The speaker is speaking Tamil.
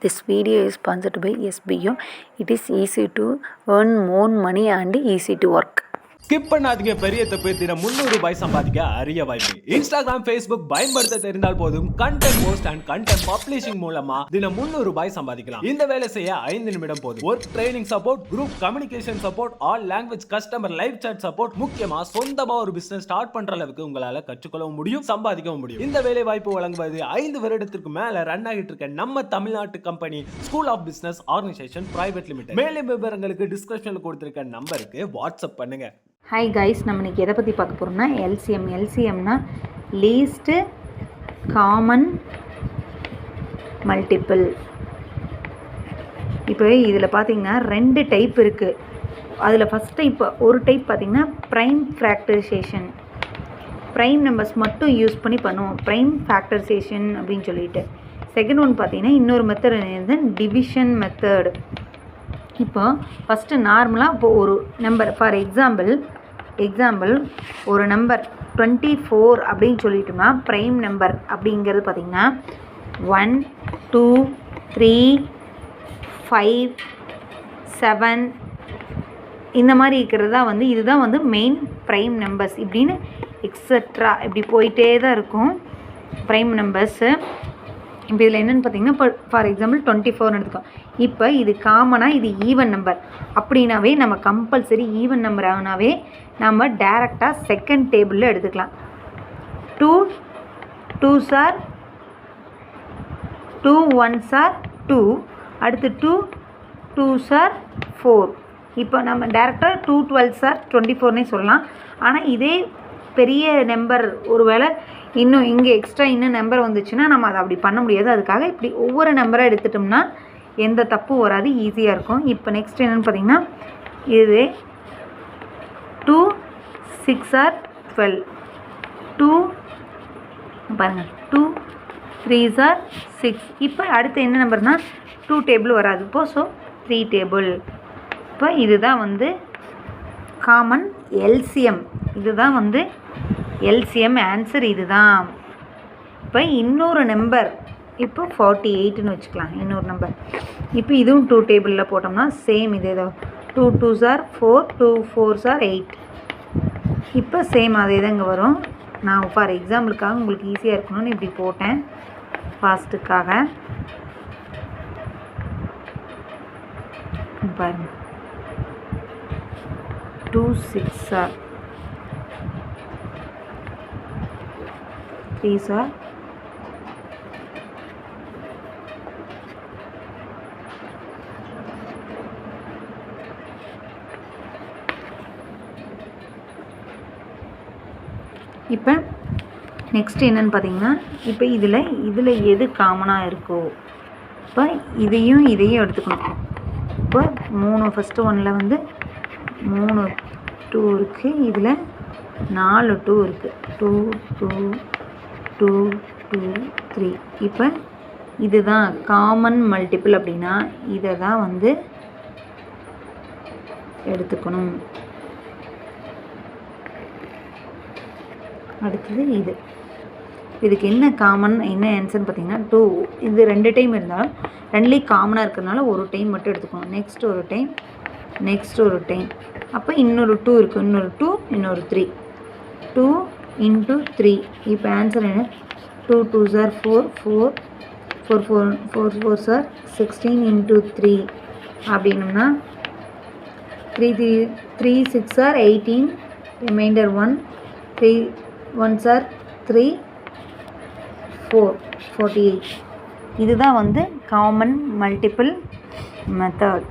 This video is sponsored by SBU. It is easy to earn more money and easy to work. Skip பண்ணாதீங்க. பெரிய தப்பு. தினம் 300 ரூபாய் சம்பாதிக்க அரிய வாய்ப்பு. இன்ஸ்டாகிராம், ஃபேஸ்புக் பயன்படுத்த தெரிந்தால் போதும் content post and content publishing மூலமா தினம் 300 ரூபாய் சம்பாதிக்கலாம். இந்த வேலை செய்ய 5 நிமிடம் போதும். Work training support, group communication support, all language customer live chat support, முக்கியமா சொந்தமா ஒரு பிசினஸ் ஸ்டார்ட் பண்ற அளவுக்கு உங்களால கற்றுக்கொள்ளவும் முடியும், சம்பாதிக்கவும் முடியும். இந்த வேலை வாய்ப்பு வழங்குவது 5 வருடத்திற்கு மேல ரன் ஆகிட்டு இருக்க நம்ம தமிழ்நாட்டு company school of business organisation private limited. மேலும் விவரங்களுக்கு டிஸ்கிரிப்ஷன்ல கொடுத்திருக்க நம்பருக்கு வாட்ஸ்அப் பண்ணுங்க. ஹாய் கைஸ், நம்ம இன்றைக்கி எதை பற்றி பார்க்க போகிறோம்னா எல்சிஎம்னா லீஸ்ட்டு காமன் மல்டிபிள். இப்போ இதில் பார்த்திங்கன்னா 2 டைப் இருக்குது. அதில் ஃபஸ்ட்டு இப்போ ஒரு டைப் பார்த்திங்கன்னா ப்ரைம் ஃபேக்டரைசேஷன். ப்ரைம் நம்பர்ஸ் மட்டும் யூஸ் பண்ணி பண்ணுவோம், ப்ரைம் ஃபேக்டரைசேஷன் அப்படின்னு சொல்லிட்டு. செகண்ட் ஒன் பார்த்திங்கன்னா இன்னொரு மெத்தட் என்னது, டிவிஷன் மெத்தட். இப்போ ஃபஸ்ட்டு நார்மலாக இப்போ ஒரு நம்பர் ஃபார் எக்ஸாம்பிள் ஒரு நம்பர் 24 அப்படின்னு சொல்லிட்டோம்னா ப்ரைம் நம்பர் அப்படிங்கிறது பார்த்திங்கன்னா 1 2 3 5 7 இந்த மாதிரி இருக்கிறது தான் வந்து இதுதான் வந்து மெயின் ப்ரைம் நம்பர்ஸ். இப்படின்னு எக்ஸட்ரா இப்படி போயிட்டே தான் இருக்கும் ப்ரைம் நம்பர்ஸு. இப்போ இதில் என்னென்னு பார்த்தீங்கன்னா இப்போ ஃபார் எக்ஸாம்பிள் 24 எடுத்துக்கோ. இப்போ இது காமனாக இது ஈவன் நம்பர் அப்படின்னாவே நம்ம கம்பல்சரி ஈவன் நம்பர் ஆகுனாவே நம்ம டேரெக்டாக செகண்ட் டேபிளில் எடுத்துக்கலாம். 2 2s are 2 1s are 2, அடுத்து 2 2s are 4. இப்போ நம்ம டேரெக்டாக 2 12s are 24னே சொல்லலாம். ஆனால் இதே பெரிய நம்பர் ஒருவேளை இன்னும் இங்கே எக்ஸ்ட்ரா இன்னும் நம்பர் வந்துச்சுன்னா நம்ம அதை அப்படி பண்ண முடியாது. அதுக்காக இப்படி ஒவ்வொரு நம்பராக எடுத்துட்டோம்னா எந்த தப்பும் வராது, ஈஸியாக இருக்கும். இப்போ நெக்ஸ்ட் என்னென்னு பார்த்தீங்கன்னா இது 2 6 are 12, 2 பாருங்கள் 2 3s are 6. இப்போ அடுத்து என்ன நம்பர்னால் 2 டேபிள் வராது இப்போ, ஸோ 3 டேபிள். இப்போ இதுதான் வந்து காமன் எல்சிஎம். இதுதான் வந்து எல்சிஎம் ஆன்சர் இதுதான். இப்போ இன்னொரு நம்பர் இப்போ 48ன்னு வச்சுக்கலாம் இன்னொரு நம்பர். இப்போ இதுவும் 2 டேபிளில் போட்டோம்னா சேம் இதே தான். 2 2s are 4, 2 4s are 8. இப்போ சேம் அதே தான் இங்கே வரும். நான் ஃபார் எக்ஸாம்பிளுக்காக உங்களுக்கு ஈஸியாக இருக்கணும்னு இப்படி போட்டேன் ஃபாஸ்ட்டுக்காக. பாருங்கள் 2 6s are 3s are 8. இப்போ நெக்ஸ்ட் என்னென்னு பார்த்தீங்கன்னா இப்போ இதில் எது காமனாக இருக்கோ இப்போ இதையும் எடுத்துக்கணும். இப்போ 3 ஃபஸ்ட்டு ஒன்றில் வந்து 3 2 இருக்குது, இதில் 4 2 இருக்குது, 2 2 2 2 3. இப்போ இதுதான் காமன் மல்டிபிள் அப்படின்னா இதை தான் வந்து எடுத்துக்கணும். அடுத்தது இதுக்கு என்ன காமன் என்ன ஆன்சர்னு பார்த்தீங்கன்னா 2. இது 2 டைம் இருந்தாலும் 2லேயும் காமனாக இருக்கிறதுனால ஒரு டைம் மட்டும் எடுத்துக்கணும். நெக்ஸ்ட் ஒரு டைம், நெக்ஸ்ட் ஒரு டைம். அப்போ இன்னொரு 2 இருக்குது, இன்னொரு 2, இன்னொரு 3. 2 into 3. இப்போ ஆன்சர் என்ன, 2 2s are 4, 4 4s are 16 into 3 அப்படின்னா 3 6 are 18, ரிமைண்டர் 1, 3 1s are 3, 4 48. இதுதான் வந்து காமன் மல்டிபிள் மெத்தட்.